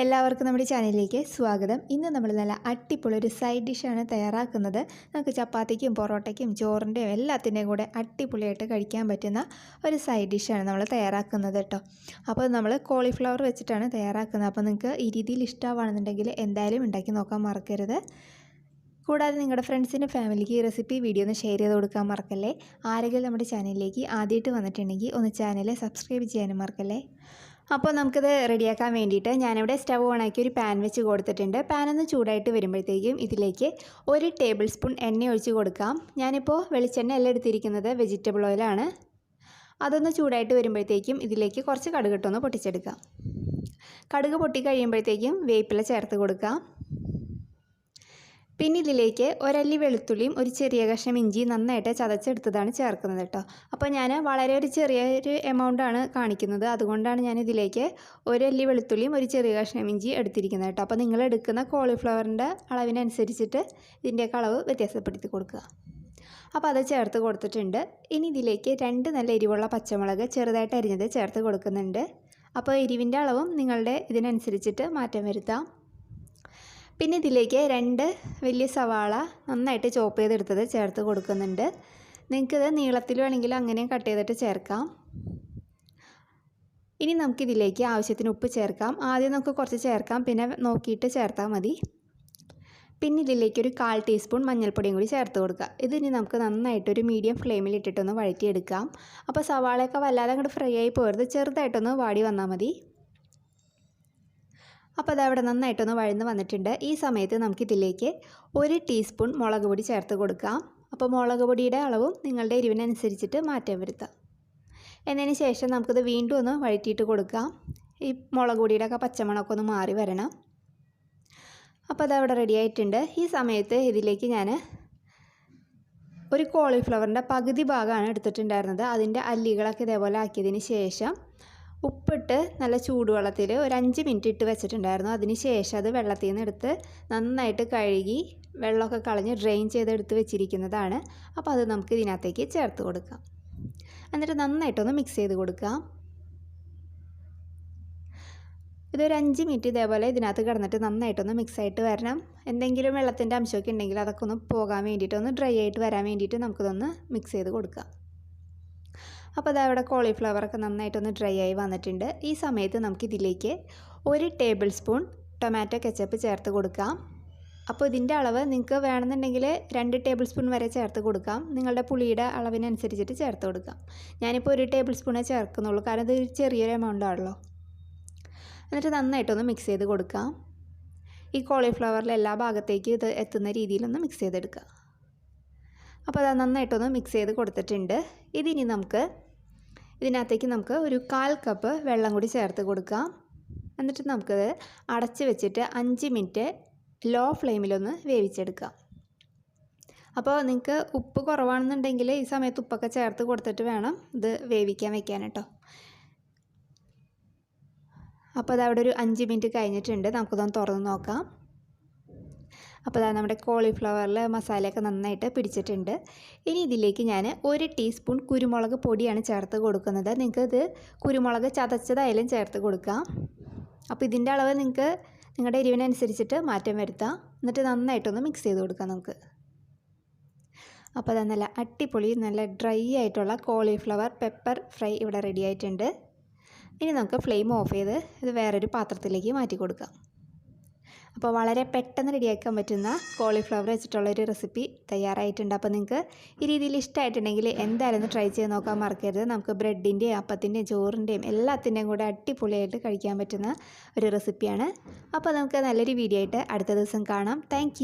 എല്ലാവർക്കും നമ്മുടെ ചാനലിലേക്ക് സ്വാഗതം. ഇന്ന് നമ്മൾ നല്ല അടിപൊളി ഒരു സൈഡ് ഡിഷാണ് തയ്യാറാക്കുന്നത്. നമുക്ക് ചപ്പാത്തിക്കും പൊറോട്ടയ്ക്കും ചോറിൻ്റെയും എല്ലാത്തിൻ്റെയും കൂടെ അടിപൊളിയായിട്ട് കഴിക്കാൻ പറ്റുന്ന ഒരു സൈഡ് ഡിഷാണ് നമ്മൾ തയ്യാറാക്കുന്നത് കേട്ടോ. അപ്പോൾ നമ്മൾ കോളിഫ്ലവർ വെച്ചിട്ടാണ് തയ്യാറാക്കുന്നത്. അപ്പോൾ നിങ്ങൾക്ക് ഈ രീതിയിൽ ഇഷ്ടമാണെന്നുണ്ടെങ്കിൽ എന്തായാലും ഉണ്ടാക്കി നോക്കാൻ മറക്കരുത്. കൂടാതെ നിങ്ങളുടെ ഫ്രണ്ട്സിൻ്റെ ഫാമിലിക്ക് ഈ റെസിപ്പി വീഡിയോ ഒന്ന് ഷെയർ ചെയ്ത് കൊടുക്കാൻ മറക്കല്ലേ. ആരെങ്കിലും നമ്മുടെ ചാനലിലേക്ക് ആദ്യമായിട്ട് വന്നിട്ടുണ്ടെങ്കിൽ ഒന്ന് ചാനൽ സബ്സ്ക്രൈബ് ചെയ്യാനും മറക്കല്ലേ. അപ്പോൾ നമുക്കിത് റെഡിയാക്കാൻ വേണ്ടിയിട്ട് ഞാനിവിടെ സ്റ്റവ് ഓണാക്കി ഒരു പാൻ വെച്ച് കൊടുത്തിട്ടുണ്ട്. പാനൊന്ന് ചൂടായിട്ട് വരുമ്പോഴത്തേക്കും ഇതിലേക്ക് 1 ടേബിൾ സ്പൂൺ എണ്ണ ഒഴിച്ച് കൊടുക്കാം. ഞാനിപ്പോൾ വെളിച്ചെണ്ണ അല്ല എടുത്തിരിക്കുന്നത്, വെജിറ്റബിൾ ഓയിലാണ്. അതൊന്ന് ചൂടായിട്ട് വരുമ്പോഴത്തേക്കും ഇതിലേക്ക് കുറച്ച് കടുകിട്ടൊന്ന് പൊട്ടിച്ചെടുക്കാം. കടുക് പൊട്ടി കഴിയുമ്പോഴത്തേക്കും വേപ്പില ചേർത്ത് കൊടുക്കാം. പിന്നെ ഇതിലേക്ക് ഒരല്ലി വെളുത്തുള്ളിയും ഒരു ചെറിയ കഷ്ണം ഇഞ്ചി നന്നായിട്ട് ചതച്ചെടുത്തതാണ് ചേർക്കുന്നത് കേട്ടോ. അപ്പോൾ ഞാൻ വളരെ ചെറിയൊരു എമൗണ്ടാണ് കാണിക്കുന്നത്, അതുകൊണ്ടാണ് ഞാൻ ഇതിലേക്ക് ഒരല്ലി വെളുത്തുള്ളിയും ഒരു ചെറിയ കഷ്ണം ഇഞ്ചി എടുത്തിരിക്കുന്നത് കേട്ടോ. അപ്പോൾ നിങ്ങൾ എടുക്കുന്ന കോളിഫ്ലവറിൻ്റെ അളവിനനുസരിച്ചിട്ട് ഇതിൻ്റെയൊക്കെ അളവ് വ്യത്യാസപ്പെടുത്തി കൊടുക്കുക. അപ്പോൾ അത് ചേർത്ത് കൊടുത്തിട്ടുണ്ട്. ഇനി ഇതിലേക്ക് 2 നല്ല എരിവുള്ള പച്ചമുളക് ചെറുതായിട്ട് അരിഞ്ഞത് ചേർത്ത് കൊടുക്കുന്നുണ്ട്. അപ്പോൾ എരിവിൻ്റെ അളവും നിങ്ങളുടെ ഇതിനനുസരിച്ചിട്ട് മാറ്റം വരുത്താം. പിന്നെ ഇതിലേക്ക് 2 വലിയ സവാള നന്നായിട്ട് ചോപ്പ് ചെയ്തെടുത്തത് ചേർത്ത് കൊടുക്കുന്നുണ്ട്. നിങ്ങൾക്കിത് നീളത്തിൽ വേണമെങ്കിൽ അങ്ങനെ കട്ട് ചെയ്തിട്ട് ചേർക്കാം. ഇനി നമുക്കിതിലേക്ക് ആവശ്യത്തിന് ഉപ്പ് ചേർക്കാം. ആദ്യം നമുക്ക് കുറച്ച് ചേർക്കാം, പിന്നെ നോക്കിയിട്ട് ചേർത്താൽ മതി. പിന്നെ ഇതിലേക്ക് ഒരു 1/4 ടീസ്പൂൺ മഞ്ഞൾപ്പൊടിയും കൂടി ചേർത്ത് കൊടുക്കുക. ഇതിനി നമുക്ക് നന്നായിട്ടൊരു മീഡിയം ഫ്ലെയിമിൽ ഇട്ടിട്ടൊന്ന് വഴറ്റിയെടുക്കാം. അപ്പോൾ സവാളയൊക്കെ വല്ലാതെ അങ്ങോട്ട് ഫ്രൈ ആയി പോകരുത്, ചെറുതായിട്ടൊന്ന് വാടി വന്നാൽ മതി. അപ്പോൾ അതവിടെ നന്നായിട്ടൊന്ന് വഴന്ന് വന്നിട്ടുണ്ട്. ഈ സമയത്ത് നമുക്കിതിലേക്ക് 1 ടീസ്പൂൺ മുളക് പൊടി ചേർത്ത് കൊടുക്കാം. അപ്പോൾ മുളക് പൊടിയുടെ അളവും നിങ്ങളുടെ എരിവിനനുസരിച്ചിട്ട് മാറ്റം വരുത്താം. എന്നതിന് ശേഷം നമുക്കിത് വീണ്ടും ഒന്ന് വഴറ്റിയിട്ട് കൊടുക്കാം. ഈ മുളക് പൊടിയുടെ ഒക്കെ പച്ചമണമൊക്കെ ഒന്ന് മാറി വരണം. അപ്പോൾ അതവിടെ റെഡി ആയിട്ടുണ്ട്. ഈ സമയത്ത് ഇതിലേക്ക് ഞാൻ ഒരു കോളിഫ്ലവറിൻ്റെ പകുതി ഭാഗമാണ് എടുത്തിട്ടുണ്ടായിരുന്നത്. അതിൻ്റെ അല്ലികളൊക്കെ ഇതേപോലെ ആക്കിയതിന് ശേഷം ഉപ്പിട്ട് നല്ല ചൂടുവെള്ളത്തിൽ ഒരു 5 മിനിറ്റ് ഇട്ട് വെച്ചിട്ടുണ്ടായിരുന്നു. അതിന് ശേഷം അത് വെള്ളത്തിൽ നിന്ന് എടുത്ത് നന്നായിട്ട് കഴുകി വെള്ളമൊക്കെ കളഞ്ഞ് ഡ്രെയിൻ ചെയ്തെടുത്ത് വെച്ചിരിക്കുന്നതാണ്. അപ്പോൾ അത് നമുക്ക് ഇതിനകത്തേക്ക് ചേർത്ത് കൊടുക്കാം. എന്നിട്ട് നന്നായിട്ടൊന്ന് മിക്സ് ചെയ്ത് കൊടുക്കാം. ഇതൊരു 5 മിനിറ്റ് ഇതേപോലെ ഇതിനകത്ത് കിടന്നിട്ട് നന്നായിട്ടൊന്ന് മിക്സായിട്ട് വരണം. എന്തെങ്കിലും വെള്ളത്തിൻ്റെ അംശമൊക്കെ ഉണ്ടെങ്കിൽ അതൊക്കെ ഒന്ന് പോകാൻ വേണ്ടിയിട്ട്, ഒന്ന് ഡ്രൈ ആയിട്ട് വരാൻ വേണ്ടിയിട്ട് നമുക്കിതൊന്ന് മിക്സ് ചെയ്ത് കൊടുക്കാം. അപ്പോൾ അതവിടെ കോളിഫ്ലവറൊക്കെ നന്നായിട്ടൊന്ന് ഡ്രൈ ആയി വന്നിട്ടുണ്ട്. ഈ സമയത്ത് നമുക്കിതിലേക്ക് 1 ടേബിൾ സ്പൂൺ ടൊമാറ്റോ കെച്ചപ്പ് ചേർത്ത് കൊടുക്കാം. അപ്പോൾ ഇതിൻ്റെ അളവ് നിങ്ങൾക്ക് വേണമെന്നുണ്ടെങ്കിൽ 2 ടേബിൾ സ്പൂൺ വരെ ചേർത്ത് കൊടുക്കാം. നിങ്ങളുടെ പുളിയുടെ അളവിനനുസരിച്ചിട്ട് ചേർത്ത് കൊടുക്കാം. ഞാനിപ്പോൾ 1 ടേബിൾ സ്പൂണേ ചേർക്കുന്നുള്ളൂ, കാരണം ഇത് ചെറിയൊരു എമൗണ്ട് ആണല്ലോ. എന്നിട്ട് നന്നായിട്ടൊന്ന് മിക്സ് ചെയ്ത് കൊടുക്കാം. ഈ കോളിഫ്ലവറിൽ എല്ലാ ഭാഗത്തേക്കും ഇത് എത്തുന്ന രീതിയിലൊന്ന് മിക്സ് ചെയ്തെടുക്കുക. അപ്പോൾ അത് നന്നായിട്ടൊന്ന് മിക്സ് ചെയ്ത് കൊടുത്തിട്ടുണ്ട്. ഇതിനി ഇതിനകത്തേക്ക് നമുക്ക് ഒരു 1/4 കപ്പ് വെള്ളം കൂടി ചേർത്ത് കൊടുക്കാം. എന്നിട്ട് നമുക്കത് അടച്ച് വെച്ചിട്ട് 5 മിനിറ്റ് ലോ ഫ്ലെയിമിലൊന്ന് വേവിച്ചെടുക്കാം. അപ്പോൾ നിങ്ങൾക്ക് ഉപ്പ് കുറവാണെന്നുണ്ടെങ്കിൽ ഈ സമയത്ത് ഉപ്പൊക്കെ ചേർത്ത് കൊടുത്തിട്ട് വേണം ഇത് വേവിക്കാൻ വെക്കാൻ കേട്ടോ. അപ്പോൾ അതവിടെ ഒരു 5 മിനിറ്റ് കഴിഞ്ഞിട്ടുണ്ട്. നമുക്കിതൊന്ന് തുറന്ന് നോക്കാം. അപ്പോൾ അതാ നമ്മുടെ കോളിഫ്ലവറിൽ മസാലയൊക്കെ നന്നായിട്ട് പിടിച്ചിട്ടുണ്ട്. ഇനി ഇതിലേക്ക് ഞാൻ 1 ടീസ്പൂൺ കുരുമുളക് പൊടിയാണ് ചേർത്ത് കൊടുക്കുന്നത്. നിങ്ങൾക്കിത് കുരുമുളക് ചതച്ചതായാലും ചേർത്ത് കൊടുക്കാം. അപ്പോൾ ഇതിൻ്റെ അളവ് നിങ്ങൾക്ക് നിങ്ങളുടെ എരിവിനനുസരിച്ചിട്ട് മാറ്റം വരുത്താം. എന്നിട്ട് നന്നായിട്ടൊന്ന് മിക്സ് ചെയ്ത് കൊടുക്കാം നമുക്ക്. അപ്പോൾ അത് നല്ല അടിപൊളി നല്ല ഡ്രൈ ആയിട്ടുള്ള കോളിഫ്ലവർ പെപ്പർ ഫ്രൈ ഇവിടെ റെഡി ആയിട്ടുണ്ട്. ഇനി നമുക്ക് ഫ്ലെയിം ഓഫ് ചെയ്ത് ഇത് വേറൊരു പാത്രത്തിലേക്ക് മാറ്റി കൊടുക്കാം. അപ്പോൾ വളരെ പെട്ടെന്ന് റെഡിയാക്കാൻ പറ്റുന്ന കോളിഫ്ലവർ വെച്ചിട്ടുള്ളൊരു റെസിപ്പി തയ്യാറായിട്ടുണ്ട്. അപ്പോൾ നിങ്ങൾക്ക് ഈ രീതിയിൽ ഇഷ്ടമായിട്ടുണ്ടെങ്കിൽ എന്തായാലും ഒന്ന് ട്രൈ ചെയ്ത് നോക്കാൻ മറക്കരുത്. നമുക്ക് ബ്രെഡിൻ്റെയും അപ്പത്തിൻ്റെയും ചോറിൻ്റെയും എല്ലാത്തിൻ്റെയും കൂടെ അടിപൊളിയായിട്ട് കഴിക്കാൻ പറ്റുന്ന ഒരു റെസിപ്പിയാണ്. അപ്പോൾ നമുക്ക് നല്ലൊരു വീഡിയോ ആയിട്ട് അടുത്ത ദിവസം കാണാം. താങ്ക്